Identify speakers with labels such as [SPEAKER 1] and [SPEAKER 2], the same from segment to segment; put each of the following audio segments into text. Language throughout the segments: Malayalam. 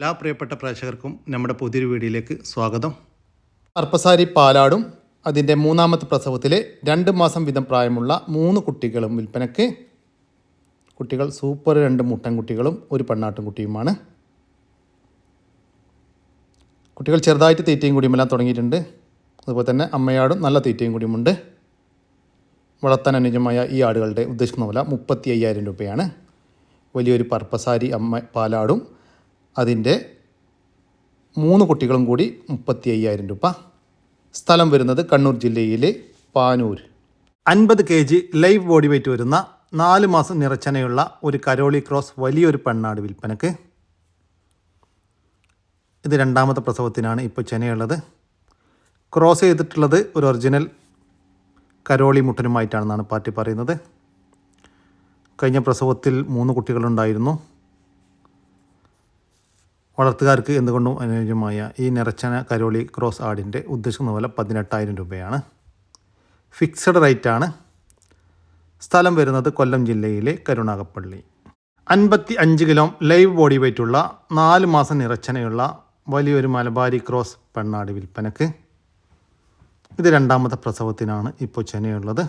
[SPEAKER 1] എല്ലാ പ്രിയപ്പെട്ട പ്രേക്ഷകർക്കും നമ്മുടെ പുതിയൊരു വീഡിയോയിലേക്ക് സ്വാഗതം.
[SPEAKER 2] അർപ്പസാരി പാലാടും അതിൻ്റെ മൂന്നാമത്തെ പ്രസവത്തിലെ 2 മാസം വീതം പ്രായമുള്ള 3 കുട്ടികളും വിൽപ്പനയ്ക്ക്. കുട്ടികൾ സൂപ്പർ 2 മുട്ടൻ കുട്ടികളും ഒരു പെണ്ണാട്ടും കുട്ടിയുമാണ്. കുട്ടികൾ ചെറുതായിട്ട് തീറ്റയും കൂടിയുമെല്ലാം തുടങ്ങിയിട്ടുണ്ട്. അതുപോലെ തന്നെ അമ്മയാടും നല്ല തീറ്റയും കൂടിയുമുണ്ട്. വളർത്താൻ അനുയോജ്യമായ ഈ ആടുകളുടെ ഉദ്ദേശിക്കുന്ന വില 35,000 രൂപയാണ്. വലിയൊരു പർപ്പസാരി പാലാടും അതിൻ്റെ 3 കുട്ടികളും കൂടി 35,000 രൂപ. സ്ഥലം വരുന്നത് കണ്ണൂർ ജില്ലയിലെ Panoor.
[SPEAKER 1] 50 kg live body weight വരുന്ന 4 മാസം നിറച്ചനയുള്ള ഒരു കരോളി ക്രോസ് വലിയൊരു പെണ്ണാട് വിൽപ്പനക്ക്. ഇത് 2ാമത്തെ പ്രസവത്തിനാണ് ഇപ്പോൾ ചെനയുള്ളത്. ക്രോസ് ചെയ്തിട്ടുള്ളത് ഒരു ഒറിജിനൽ കരോളി മുട്ടനുമായിട്ടാണെന്നാണ് പാർട്ടി പറയുന്നത്. കഴിഞ്ഞ പ്രസവത്തിൽ 3 കുട്ടികളുണ്ടായിരുന്നു. വളർത്തുകാർക്ക് എന്തുകൊണ്ടും അനുയോജ്യമായ ഈ നിറച്ചന കരോളി ക്രോസ് ആടിൻ്റെ ഉദ്ദേശിക്കുന്ന വില 18,000 രൂപയാണ്. ഫിക്സഡ് റേറ്റാണ്. സ്ഥലം വരുന്നത് കൊല്ലം ജില്ലയിലെ കരുനാഗപ്പള്ളി. 55 കിലോ ലൈവ് ബോഡി വെയ്റ്റുള്ള 4 മാസം നിറച്ചനയുള്ള വലിയൊരു മലബാരി ക്രോസ് പെണ്ണാട് വിൽപ്പനക്ക്. ഇത് 2ാമത്തെ പ്രസവത്തിനാണ് ഇപ്പോൾ ചെനയുള്ളത്.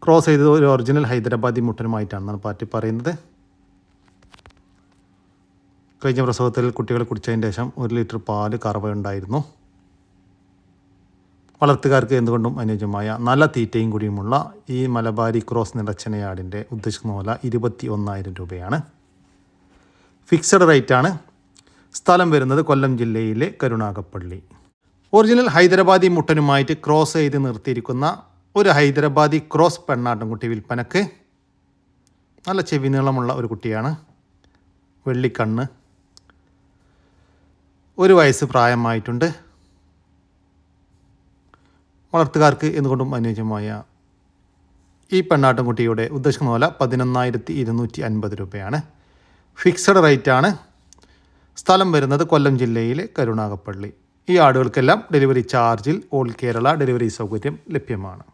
[SPEAKER 1] ക്രോസ് ചെയ്തത് ഒരു ഒറിജിനൽ ഹൈദരാബാദി മുട്ടനുമായിട്ടാണെന്നാണ് പാർട്ടി പറയുന്നത്. കഴിഞ്ഞ പ്രസവത്തിൽ കുട്ടികൾ കുടിച്ചതിന് ശേഷം 1 ലിറ്റർ പാല് കറവയുണ്ടായിരുന്നു. വളർത്തുകാർക്ക് എന്തുകൊണ്ടും അനുയോജ്യമായ നല്ല തീറ്റയും കൂടിയുമുള്ള ഈ മലബാരി ക്രോസ് നിറച്ചനയാടിൻ്റെ ഉദ്ദേശിക്കുന്ന വില 21,000 രൂപയാണ്. ഫിക്സഡ് റേറ്റാണ്. സ്ഥലം വരുന്നത് കൊല്ലം ജില്ലയിലെ കരുനാഗപ്പള്ളി. ഒറിജിനൽ ഹൈദരാബാദി മുട്ടനുമായിട്ട് ക്രോസ് ചെയ്ത് നിർത്തിയിരിക്കുന്ന ഒരു ഹൈദരാബാദി ക്രോസ് പെണ്ണാട്ടുംകുട്ടി വിൽപ്പനക്ക്. നല്ല ചെവി നീളമുള്ള ഒരു കുട്ടിയാണ്. വെള്ളിക്കണ്ണ്. 1 വയസ്സ് പ്രായമായിട്ടുണ്ട്. വളർത്തുകാർക്ക് എന്തുകൊണ്ടും അനുയോജ്യമായ ഈ പെണ്ണാട്ടുംകുട്ടിയുടെ ഉദ്ദേശിക്കുന്ന വില 11,250 രൂപയാണ്. ഫിക്സഡ് റേറ്റാണ്. സ്ഥലം വരുന്നത് കൊല്ലം ജില്ലയിലെ കരുനാഗപ്പള്ളി. ഈ ആടുകൾക്കെല്ലാം ഡെലിവറി ചാർജിൽ ഓൾ കേരള ഡെലിവറി സൗകര്യം ലഭ്യമാണ്.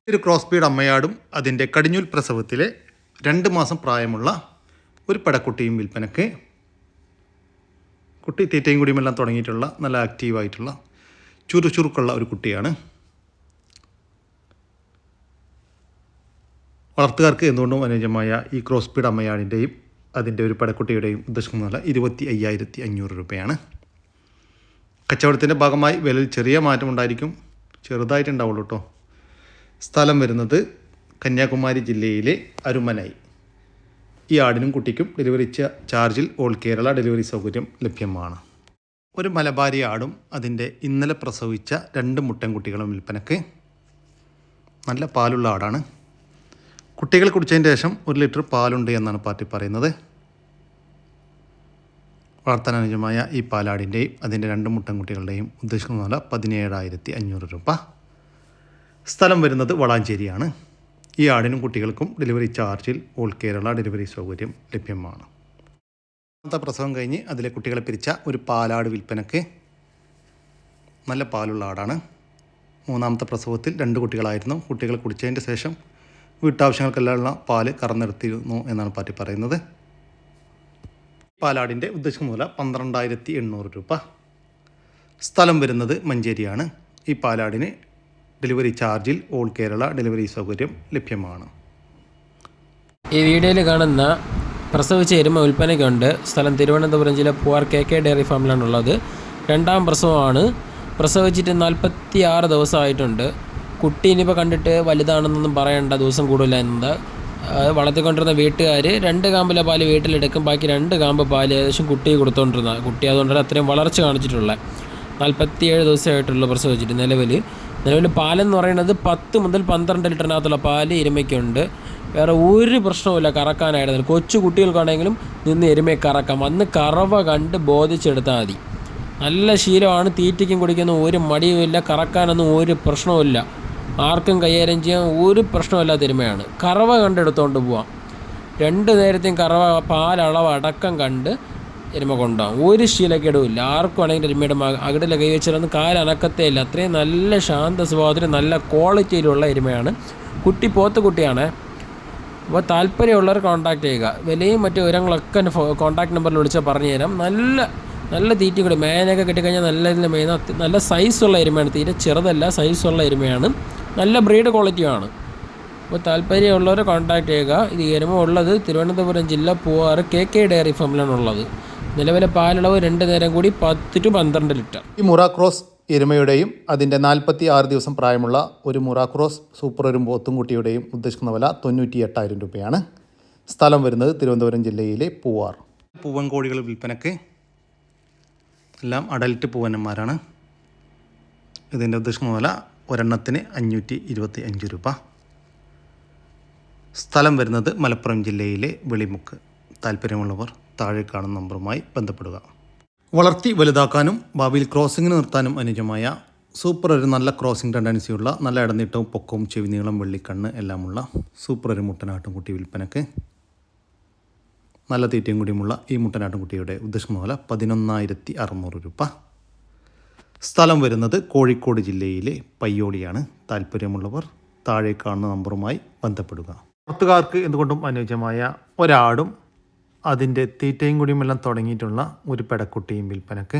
[SPEAKER 1] ഒരു ക്രോസ് ബീഡ് അമ്മയാടും അതിൻ്റെ കടിഞ്ഞൂൽ പ്രസവത്തിലെ 2 മാസം പ്രായമുള്ള ഒരു പടക്കുട്ടിയും വിൽപ്പനക്ക്. കുട്ടി തീറ്റയും കൂടിയുമെല്ലാം തുടങ്ങിയിട്ടുള്ള നല്ല ആക്റ്റീവായിട്ടുള്ള ചുറുചുറുക്കുള്ള ഒരു കുട്ടിയാണ്. വളർത്തുകാർക്ക് എന്തുകൊണ്ടും അനുയോജ്യമായ ഈ ക്രോസ് ബീഡ് അമ്മയാടിൻ്റെയും അതിൻ്റെ ഒരു പടക്കുട്ടിയുടെയും ഉദ്ദേശിക്കുന്ന വില 25,500 രൂപയാണ്. കച്ചവടത്തിൻ്റെ ഭാഗമായി വിലയിൽ ചെറിയ മാറ്റമുണ്ടായിരിക്കും. ചെറുതായിട്ടുണ്ടാവുള്ളൂ കേട്ടോ. സ്ഥലം വരുന്നത് കന്യാകുമാരി ജില്ലയിലെ അരുമനൈ. ഈ ആടിനും കുട്ടിക്കും ഡെലിവറി ചാർജിൽ ഓൾ കേരള ഡെലിവറി സൗകര്യം ലഭ്യമാണ്. ഒരു മലബാരി ആടും അതിൻ്റെ ഇന്നലെ പ്രസവിച്ച 2 മുട്ടൻ കുട്ടികളും വിൽപ്പനക്ക്. നല്ല പാലുള്ള ആടാണ്. കുട്ടികൾ കുടിച്ചതിന് ശേഷം 1 ലിറ്റർ പാലുണ്ട് എന്നാണ് പാർട്ടി പറയുന്നത്. വളർത്താൻ അനുയോജ്യമായ ഈ പാലാടിൻ്റെയും അതിൻ്റെ 2 മുട്ടൻ കുട്ടികളുടെയും ഉദ്ദേശിക്കുന്ന വില 17,500 രൂപ. സ്ഥലം വരുന്നത് വളാഞ്ചേരിയാണ്. ഈ ആടിനും കുട്ടികൾക്കും ഡെലിവറി ചാർജിൽ ഓൾ കേരള ഡെലിവറി സൗകര്യം ലഭ്യമാണ്. 2ാമത്തെ പ്രസവം കഴിഞ്ഞ് അതിലെ കുട്ടികളെ പിരിച്ച ഒരു പാലാട് വിൽപ്പനക്ക്. നല്ല പാലുള്ള ആടാണ്. 3ാമത്തെ പ്രസവത്തിൽ 2 കുട്ടികളായിരുന്നു. കുട്ടികൾ കുടിച്ചതിൻ്റെ ശേഷം വീട്ടാവശ്യങ്ങൾക്കെല്ലാം പാല് കറന്നെടുത്തിരുന്നു എന്നാണ് പാർട്ടി പറയുന്നത്. പാലാടിൻ്റെ ഉദ്ദേശിക്കുന്ന വില 12,800 രൂപ. സ്ഥലം വരുന്നത് മഞ്ചേരിയാണ്. ഈ പാലാടിന് ഡെലിവറി ചാർജിൽ ഓൾ കേരള ഡെലിവറി സൗകര്യം ലഭ്യമാണ്.
[SPEAKER 3] ഈ വീഡിയോയിൽ കാണുന്ന പ്രസവിച്ച എരുമ വിൽപ്പനയ്ക്കുണ്ട്. സ്ഥലം തിരുവനന്തപുരം ജില്ല പൂവാർ KK ഡയറി ഫാമിലാണുള്ളത്. 2ാം പ്രസവമാണ്. പ്രസവിച്ചിട്ട് 46 ദിവസമായിട്ടുണ്ട്. കുട്ടി ഇനിയിപ്പോൾ കണ്ടിട്ട് വലുതാണെന്നൊന്നും പറയേണ്ട, ദിവസം കൂടുതല എന്നത്. വളർത്തിക്കൊണ്ടിരുന്ന വീട്ടുകാർ 2 കാമ്പിലെ പാല് വീട്ടിലെടുക്കും. ബാക്കി 2 കാമ്പ് പാല് ഏകദേശം കുട്ടിയെ കൊടുത്തുകൊണ്ടിരുന്ന കുട്ടി. അതുകൊണ്ടാണ് അത്രയും വളർച്ച കാണിച്ചിട്ടുള്ളത്. 47 ദിവസമായിട്ടുള്ള പ്രസവിച്ചിട്ട്. നിലവിൽ പാലെന്ന് പറയുന്നത് 10 മുതൽ 12 ലിറ്ററിനകത്തുള്ള പാല് എരുമയ്ക്കുണ്ട്. വേറെ ഒരു പ്രശ്നവുമില്ല കറക്കാനായിരുന്നു. കൊച്ചു കുട്ടികൾക്കാണെങ്കിലും നിന്ന് എരുമയെ കറക്കാം. വന്ന് കറവ കണ്ട് ബോധിച്ചെടുത്താൽ മതി. നല്ല ശീലമാണ്. തീറ്റയ്ക്കും കുടിക്കുന്ന ഒരു മടിയുമില്ല. കറക്കാനൊന്നും ഒരു പ്രശ്നവുമില്ല. ആർക്കും കൈകാര്യം ചെയ്യാൻ ഒരു പ്രശ്നമില്ലാത്ത എരുമയാണ്. കറവ കണ്ടെടുത്തുകൊണ്ട് പോവാം. 2 നേരത്തെയും കറവ പാലളവ് അടക്കം കണ്ട് എരുമ കൊണ്ടുപോകാം. ഒരു ശീലക്കേടുമില്ല. ആർക്കും ആണെങ്കിൽ എരുമയുടെ അകിടിലെ കൈ വെച്ചാലൊന്നും കാലനക്കത്തേ ഇല്ല. അത്രയും നല്ല ശാന്ത സ്വഭാവത്തിന് നല്ല ക്വാളിറ്റിയിലുള്ള എരുമയാണ്. കുട്ടി പോത്ത് കുട്ടിയാണ്. അപ്പോൾ താല്പര്യമുള്ളവർ കോൺടാക്റ്റ് ചെയ്യുക. വിലയും മറ്റു വിവരങ്ങളൊക്കെ എൻ്റെ കോൺടാക്ട് നമ്പറിൽ വിളിച്ചാൽ പറഞ്ഞു തരാം. നല്ല തീറ്റ കൂടി മേനൊക്കെ കിട്ടിക്കഴിഞ്ഞാൽ നല്ല രീതിയിൽ മേയുന്ന നല്ല സൈസുള്ള എരുമയാണ്. തീരെ ചെറുതല്ല, സൈസുള്ള എരുമയാണ്. നല്ല ബ്രീഡ് ക്വാളിറ്റിയാണ്. അപ്പോൾ താല്പര്യമുള്ളവർ കോൺടാക്റ്റ് ചെയ്യുക. ഇത് എരുമ ഉള്ളത് തിരുവനന്തപുരം ജില്ല പൂവാറ് KK ഡയറി ഫാമിലാണുള്ളത്. നിലവിലെ പാലളവ് 2 നേരം കൂടി 10 to 12 ലിറ്റർ.
[SPEAKER 2] ഈ മുറ ക്രോസ് എരുമയുടെയും അതിൻ്റെ 46 ദിവസം പ്രായമുള്ള ഒരു മുറ ക്രോസ് സൂപ്പർ ഒരു പോത്തുംകുട്ടിയുടെയും ഉദ്ദേശിക്കുന്ന വില 98,000 രൂപയാണ്. സ്ഥലം വരുന്നത് തിരുവനന്തപുരം ജില്ലയിലെ പൂവാർ.
[SPEAKER 1] പൂവൻ കോഴികൾ വിൽപ്പനക്ക് എല്ലാം അഡൽട്ട് പൂവന്മാരാണ്. ഇതിൻ്റെ ഉദ്ദേശിക്കുന്ന വില ഒരെണ്ണത്തിന് 525 രൂപ. സ്ഥലം വരുന്നത് മലപ്പുറം ജില്ലയിലെ വെളിമുക്ക്. താല്പര്യമുള്ളവർ താഴെ കാണുന്ന നമ്പറുമായി ബന്ധപ്പെടുക. വളർത്തി വലുതാക്കാനും ഭാവിയിൽ ക്രോസിങ്ങിന് നിർത്താനും അനുയോജ്യമായ സൂപ്പർ ഒരു നല്ല ക്രോസിംഗ് ടെൻഡൻസിയുള്ള നല്ല ഇടനീട്ടവും പൊക്കവും ചെവി നീളം വെള്ളിക്കണ്ണ് എല്ലാമുള്ള സൂപ്പർ ഒരു മുട്ടനാട്ടുംകുട്ടി വിൽപ്പനക്ക്. നല്ല തീറ്റയും കൂടിയുമുള്ള ഈ മുട്ടനാട്ടുംകുട്ടിയുടെ ഉദ്ദേശിക്കുന്ന വില 11,600 രൂപ. സ്ഥലം വരുന്നത് കോഴിക്കോട് ജില്ലയിലെ പയ്യോളിയാണ്. താല്പര്യമുള്ളവർ താഴെ കാണുന്ന നമ്പറുമായി ബന്ധപ്പെടുക. പുറത്തുകാർക്ക് എന്തുകൊണ്ടും അനുയോജ്യമായ ഒരാടും അതിൻ്റെ തീറ്റയും കൂടിയുമെല്ലാം തുടങ്ങിയിട്ടുള്ള ഒരു പെടക്കുട്ടിയും വിൽപ്പനക്ക്.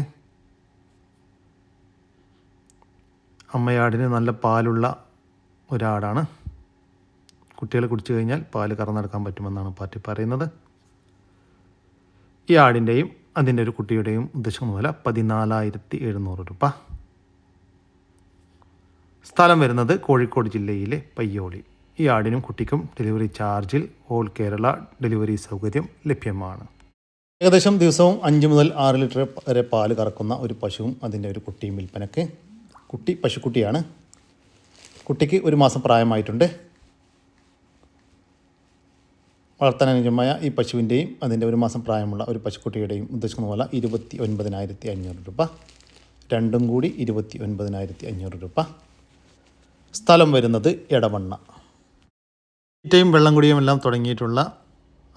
[SPEAKER 1] അമ്മയാടിന് നല്ല പാലുള്ള ഒരാടാണ്. കുട്ടികൾ കുടിച്ചു കഴിഞ്ഞാൽ പാല് കറന്നെടുക്കാൻ പറ്റുമെന്നാണ് പാർട്ടി പറയുന്നത്. ഈ ആടിൻ്റെയും അതിൻ്റെ ഒരു കുട്ടിയുടെയും ഉദ്ദേശിക്കുന്ന വില 14,700 രൂപ. സ്ഥലം വരുന്നത് കോഴിക്കോട് ജില്ലയിലെ പയ്യോളി. ഈ ആടിനും കുട്ടിക്കും ഡെലിവറി ചാർജിൽ ഓൾ കേരള ഡെലിവറി സൗകര്യം ലഭ്യമാണ്. ഏകദേശം ദിവസവും 5 മുതൽ 6 ലിറ്റർ വരെ പാല് കറക്കുന്ന ഒരു പശുവും അതിൻ്റെ ഒരു കുട്ടിയും വിൽപ്പനക്ക്. കുട്ടി പശുക്കുട്ടിയാണ്. കുട്ടിക്ക് 1 മാസം പ്രായമായിട്ടുണ്ട്. വളർത്താൻ അനുയോജ്യമായ ഈ പശുവിൻ്റെയും അതിൻ്റെ 1 മാസം പ്രായമുള്ള ഒരു പശുക്കുട്ടിയുടെയും ഉദ്ദേശിക്കുന്ന വില 29,500 രൂപ. രണ്ടും കൂടി 29,500 രൂപ. സ്ഥലം വരുന്നത് എടവണ്ണ. തീറ്റയും വെള്ളം കുടിയും എല്ലാം തുടങ്ങിയിട്ടുള്ള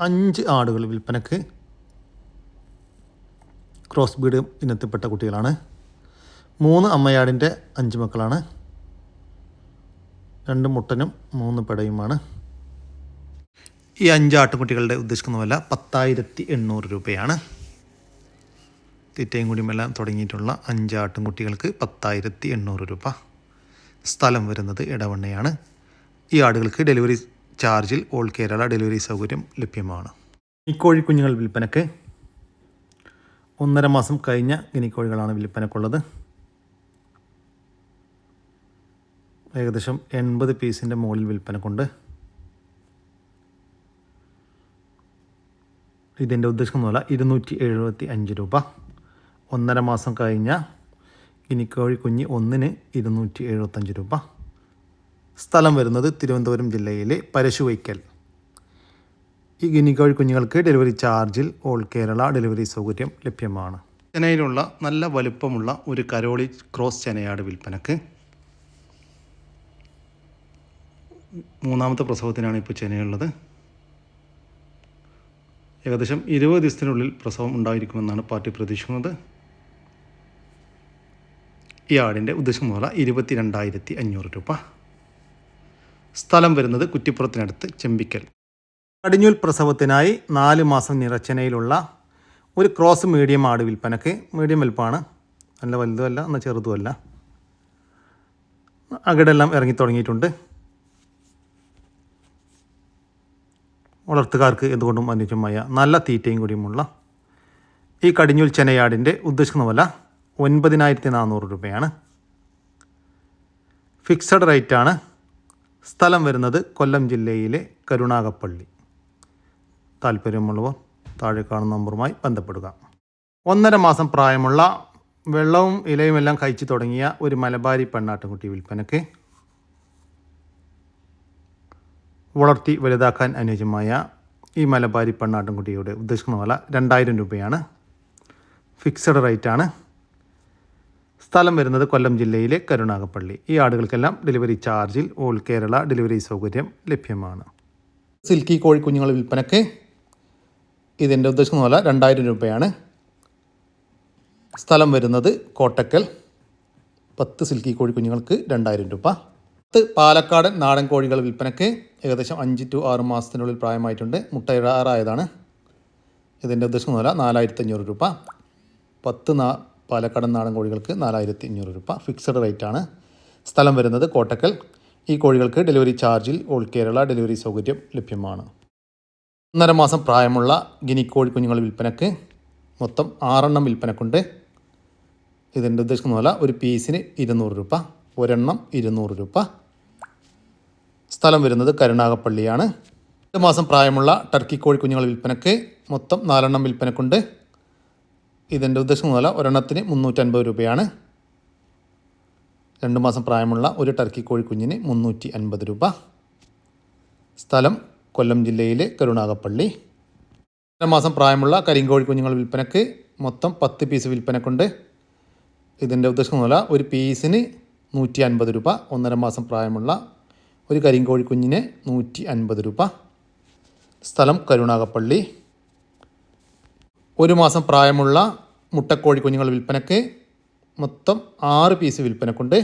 [SPEAKER 1] 5 ആടുകൾ വിൽപ്പനക്ക്. ക്രോസ് ബീഡ് ഇനത്തിൽപ്പെട്ട കുട്ടികളാണ്. 3 അമ്മയാടിൻ്റെ 5 മക്കളാണ്. 2 മുട്ടനും 3 പെടയുമാണ്. ഈ 5 ആട്ടുകുട്ടികളുടെ ഉദ്ദേശിക്കുന്ന വില 10,800 രൂപയാണ്. തീറ്റയും കൂടിയുമെല്ലാം തുടങ്ങിയിട്ടുള്ള 5 ആട്ടുംകുട്ടികൾക്ക് 10,800 രൂപ. സ്ഥലം വരുന്നത് എടവണ്ണയാണ്. ഈ ആടുകൾക്ക് ഡെലിവറി ചാർജിൽ ഓൾ കേരള ഡെലിവറി സൗകര്യം ലഭ്യമാണ്. ഗിനിക്കോഴി കുഞ്ഞുങ്ങൾ വിൽപ്പനക്ക്. 1.5 മാസം കഴിഞ്ഞ ഗിനിക്കോഴികളാണ് വിൽപ്പനക്കുള്ളത്. ഏകദേശം 80 പീസിൻ്റെ മുകളിൽ വിൽപ്പനക്കുണ്ട്. ഇതിൻ്റെ ഉദ്ദേശിക്കുന്ന വില 275 രൂപ. 1.5 മാസം കഴിഞ്ഞ ഗിനിക്കോഴി കുഞ്ഞ് ഒന്നിന് 275 രൂപ. സ്ഥലം വരുന്നത് തിരുവനന്തപുരം ജില്ലയിലെ പരശുവയ്ക്കൽ. ഈ ഗിനിക്കോഴി കുഞ്ഞുങ്ങൾക്ക് ഡെലിവറി ചാർജിൽ ഓൾ കേരള ഡെലിവറി സൗകര്യം ലഭ്യമാണ്. ചെനയിലുള്ള നല്ല വലുപ്പമുള്ള ഒരു കരോളി ക്രോസ് ചെനയാട് വിൽപ്പനക്ക്. 3ാമത്തെ പ്രസവത്തിനാണ് ഇപ്പോൾ ചെനയുള്ളത്. ഏകദേശം 20 ദിവസത്തിനുള്ളിൽ പ്രസവം ഉണ്ടായിരിക്കുമെന്നാണ് പാർട്ടി പ്രതീക്ഷിക്കുന്നത്. ഈ ആടിൻ്റെ ഉദ്ദേശിക്കുന്ന വില 22,500 രൂപ. സ്ഥലം വരുന്നത് കുറ്റിപ്പുറത്തിനടുത്ത് ചെമ്പിക്കൽ. കടിഞ്ഞൂൽ പ്രസവത്തിനായി 4 മാസം നിറച്ചനയിലുള്ള ഒരു ക്രോസ് മീഡിയം ആട് വിൽപ്പനക്ക്. മീഡിയം വലുപ്പമാണ്. നല്ല വലുതുമല്ല എന്നാൽ ചെറുതുമല്ല. അകടെല്ലാം ഇറങ്ങി തുടങ്ങിയിട്ടുണ്ട്. വളർത്തുകാർക്ക് എന്തുകൊണ്ടും അനുയോജ്യമായ നല്ല തീറ്റയും കൂടിയുമുള്ള ഈ കടിഞ്ഞൂൽ ചെനയാടിൻ്റെ ഉദ്ദേശിക്കുന്ന വില 9,400 രൂപയാണ്. ഫിക്സഡ് റേറ്റാണ്. സ്ഥലം വരുന്നത് കൊല്ലം ജില്ലയിലെ കരുണാകപ്പള്ളി. താല്പര്യമുള്ളവർ താഴെ കാണുന്ന നമ്പറുമായി ബന്ധപ്പെടുക. 1.5 മാസം പ്രായമുള്ള വെള്ളവും ഇലയുമെല്ലാം കഴിച്ചു തുടങ്ങിയ ഒരു മലബാരി പെണ്ണാട്ടുംകുട്ടി വിൽപ്പനക്ക്. വളർത്തി വലുതാക്കാൻ അനുയോജ്യമായ ഈ മലബാരി പെണ്ണാട്ടുംകുട്ടിയുടെ ഉദ്ദേശിക്കുന്ന വില 2,000 രൂപയാണ്. ഫിക്സഡ് റേറ്റാണ്. സ്ഥലം വരുന്നത് കൊല്ലം ജില്ലയിലെ കരുണാകപ്പള്ളി. ഈ ആടുകൾക്കെല്ലാം ഡെലിവറി ചാർജിൽ ഓൾ കേരള ഡെലിവറി സൗകര്യം ലഭ്യമാണ്. സിൽക്കി കോഴിക്കുഞ്ഞുങ്ങൾ വിൽപ്പനക്ക്. ഇതിൻ്റെ ഉദ്ദേശിക്കുന്ന വില 2,000 രൂപയാണ്. സ്ഥലം വരുന്നത് കോട്ടക്കൽ. 10 സിൽക്കി കോഴിക്കുഞ്ഞുങ്ങൾക്ക് 2,000 രൂപ.
[SPEAKER 2] പാലക്കാടൻ നാടൻ കോഴികൾ വിൽപ്പനയ്ക്ക് ഏകദേശം 5 to 6 മാസത്തിനുള്ളിൽ പ്രായമായിട്ടുണ്ട്. മുട്ട ഇടാറായതാണ്. ഇതിൻ്റെ ഉദ്ദേശം വില 4500 രൂപ. 10 പാലക്കാടൻ നാടൻ കോഴികൾക്ക് 4500 രൂപ ഫിക്സഡ് റേറ്റാണ്. സ്ഥലം വരുന്നത് കോട്ടക്കൽ. ഈ കോഴികൾക്ക് ഡെലിവറി ചാർജിൽ ഓൾ കേരള ഡെലിവറി സൗകര്യം ലഭ്യമാണ്. 1.5 മാസം പ്രായമുള്ള ഗിനിക്കോഴി കുഞ്ഞുങ്ങൾ വിൽപ്പനയ്ക്ക് മൊത്തം 6 എണ്ണം വിൽപ്പനക്കുണ്ട്. ഇതിൻ്റെ ഉദ്ദേശം വില ഒരു പീസിന് 200 രൂപ, ഒരെണ്ണം 200 രൂപ. സ്ഥലം വരുന്നത് കരുനാഗപ്പള്ളിയാണ്. 2 മാസം പ്രായമുള്ള ടർക്കി കോഴി കുഞ്ഞുങ്ങൾ വിൽപ്പനയ്ക്ക് മൊത്തം 4 എണ്ണം വിൽപ്പനക്കുണ്ട്. ഇതിൻ്റെ ഉദ്ദേശം വില ഒരെണ്ണത്തിന് 350 രൂപയാണ്. 2 മാസം പ്രായമുള്ള ഒരു ടർക്കി കോഴി കുഞ്ഞിന് 350 രൂപ. സ്ഥലം കൊല്ലം ജില്ലയിലെ കരുനാഗപ്പള്ളി. 2 മാസം പ്രായമുള്ള കരിങ്കോഴി കുഞ്ഞുങ്ങൾ വിൽപ്പനയ്ക്ക് മൊത്തം 10 പീസ് വിൽപ്പനക്കുണ്ട്. ഇതിൻ്റെ ഉദ്ദേശം വില ഒരു പീസിന് 150 രൂപ. 1.5 മാസം പ്രായമുള്ള ഒരു കരിങ്കോഴി കുഞ്ഞിന് 150 രൂപ. സ്ഥലം കരുനാഗപ്പള്ളി. 1 മാസം പ്രായമുള്ള മുട്ടക്കോഴി കുഞ്ഞുങ്ങൾ വിൽപ്പനയ്ക്ക് മൊത്തം 6 പീസ് വിൽപ്പനക്കുണ്ട്.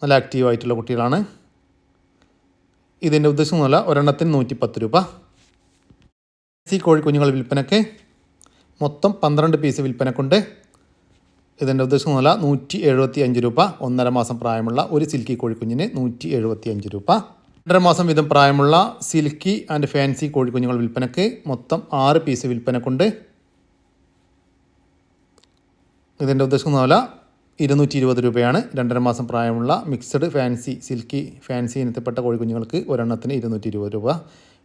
[SPEAKER 2] നല്ല ആക്റ്റീവായിട്ടുള്ള കുട്ടികളാണ്. ഇതിൻ്റെ ഉദ്ദേശം വില ഒരെണ്ണത്തിന് 110 രൂപ. ഫാൻസി കോഴി കുഞ്ഞുങ്ങൾ വിൽപ്പനയ്ക്ക് മൊത്തം 12 പീസ് വിൽപ്പനക്കുണ്ട്. ഇതിൻ്റെ ഉദ്ദേശം വില 175 രൂപ. 1.5 മാസം പ്രായമുള്ള ഒരു സിൽക്കി കോഴിക്കുഞ്ഞിന് 175 രൂപ. 2.5 മാസം വീതം പ്രായമുള്ള സിൽക്കി ആൻഡ് ഫാൻസി കോഴിക്കുഞ്ഞുങ്ങൾ വിൽപ്പനയ്ക്ക് മൊത്തം 6 പീസ് വിൽപ്പനക്കുണ്ട്. ഇതിൻ്റെ ഉദ്ദേശം വില 220 രൂപയാണ്. 2.5 മാസം പ്രായമുള്ള മിക്സഡ് ഫാൻസി സിൽക്കി ഫാൻസി ഇനത്തിൽപ്പെട്ട കോഴിക്കുഞ്ഞുങ്ങൾക്ക് ഒരെണ്ണത്തിന് 220 രൂപ.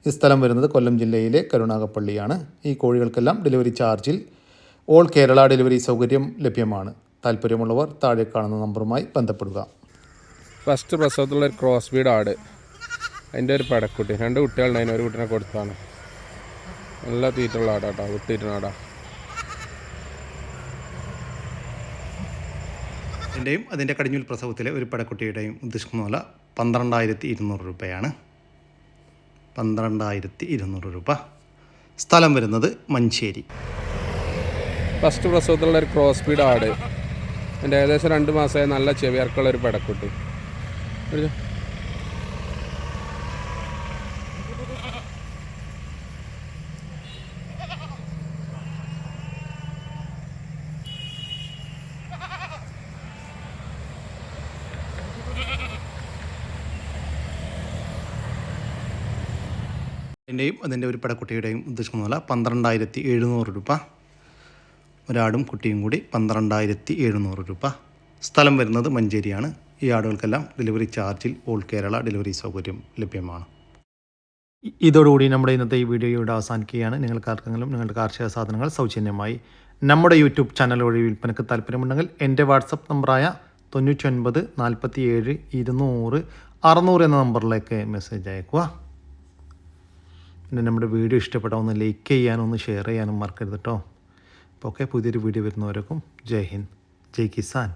[SPEAKER 2] ഈ സ്ഥലം വരുന്നത് കൊല്ലം ജില്ലയിലെ കരുനാഗപ്പള്ളിയാണ്. ഈ കോഴികൾക്കെല്ലാം ഡെലിവറി ചാർജിൽ ഓൾ കേരള ഡെലിവറി സൗകര്യം ലഭ്യമാണ്. താല്പര്യമുള്ളവർ താഴെ കാണുന്ന നമ്പറുമായി ബന്ധപ്പെടുക.
[SPEAKER 4] ഫസ്റ്റ് പ്രസവത്തിലുള്ള ഒരു ക്രോസ് ബീഡ് ആട്, അതിൻ്റെ ഒരു പടക്കുട്ടി, 2 കുട്ടികളുണ്ടായിരുന്നു. ഒരു കുട്ടീനെ കൊടുത്താണ്. നല്ല തീറ്റുള്ള ആടാട്ടോ, കുട്ടിയിട്ടുള്ള ആടാ.
[SPEAKER 1] ഇതിൻ്റെയും അതിൻ്റെ കടിഞ്ഞൂൽ പ്രസവത്തിലെ ഒരു പടക്കുട്ടിയുടെയും ഉദ്ദേശിക്കുന്ന വില 12,200 രൂപയാണ്. 12,200 രൂപ. സ്ഥലം വരുന്നത് മഞ്ചേരി.
[SPEAKER 4] ഫസ്റ്റ് പ്രസവത്തിലുള്ള ഒരു ക്രോസ് ബീഡ് ആട്, എൻ്റെ ഏകദേശം 2 മാസമായി. നല്ല ചെവിയർക്കുള്ള ഒരു പടക്കുട്ടി.
[SPEAKER 1] ഇതിൻ്റെയും അതിൻ്റെ ഒരു പടക്കുട്ടിയുടെയും ഉദ്ദേശിക്കുന്ന വില 12,700 രൂപ. ഒരാടും കുട്ടിയും കൂടി 12,700 രൂപ. സ്ഥലം വരുന്നത് മഞ്ചേരിയാണ്. ഈ ആടുകൾക്കെല്ലാം ഡെലിവറി ചാർജിൽ ഓൾ കേരള ഡെലിവറി സൗകര്യം ലഭ്യമാണ്. ഇതോടുകൂടി നമ്മുടെ ഇന്നത്തെ ഈ വീഡിയോ ഇവിടെ അവസാനിക്കുകയാണ്. നിങ്ങൾക്ക് ആർക്കെങ്കിലും നിങ്ങളുടെ കാർഷിക സാധനങ്ങൾ സൗജന്യമായി നമ്മുടെ യൂട്യൂബ് ചാനൽ വഴി വിൽപ്പനയ്ക്ക് താല്പര്യമുണ്ടെങ്കിൽ എൻ്റെ വാട്സപ്പ് നമ്പറായ 99 47 200 600 എന്ന നമ്പറിലേക്ക് മെസ്സേജ് അയക്കുക. പിന്നെ നമ്മുടെ വീഡിയോ ഇഷ്ടപ്പെട്ടാൽ ഒന്ന് ലൈക്ക് ചെയ്യാനും ഒന്ന് ഷെയർ ചെയ്യാനും മറക്കരുത് കേട്ടോ. അപ്പോൾ ഓക്കെ, പുതിയൊരു വീഡിയോ വരുന്നവരേക്കും ജയ് ഹിന്ദ്, ജയ് കിസാൻ.